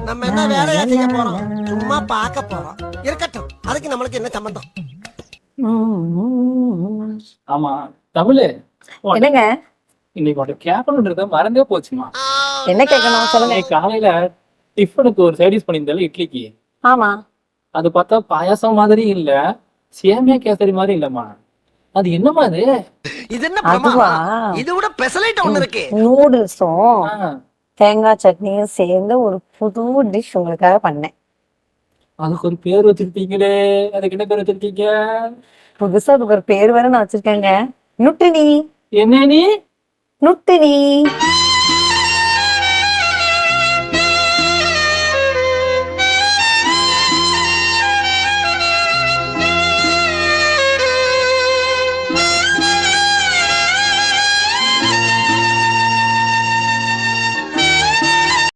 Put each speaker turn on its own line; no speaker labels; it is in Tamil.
நம்ம என்ன வேலையா செய்ய போறோம்? சும்மா பார்க்க போறோம். இருக்கட்டும், அதுக்கு நம்மளுக்கு என்ன சம்பந்தம்?
ஆமா தமிழு,
என்னங்க?
இன்னைக்கு உன்கிட்ட கேட்கணுன்றத மறந்தே போச்சுமா.
என்ன கேட்கணும் சொல்லுங்க.
இன்னைக்கு காலையில டிஃபனுக்கு ஒரு சைடிஸ் பண்ணியிருந்தால இட்லிக்கு,
ஆமா,
அது பார்த்தா பாயாசம் மாதிரி இல்ல, சேமியா கேசரி மாதிரி இல்லம்மா. அது என்னமா அது?
இது என்ன
அதுவா?
பிரமாதம்? இது விட பெசலைட் ஒண்ணு இருக்கு.
நூடுல்ஸும்
ஆ,
தேங்காய் சட்னியும் சேர்ந்து ஒரு புது டிஷ் உங்களுக்காக பண்ணேன்.
அதுக்கு ஒரு பேர் வச்சிருப்பீங்களே, அதுக்கு என்ன பேர் வச்சிருக்கீங்க?
புதுசா அதுக்கு ஒரு பேர் வேற நான் வச்சிருக்கேங்க. நுட்டினி.
என்ன நீ?
நுட்டினி.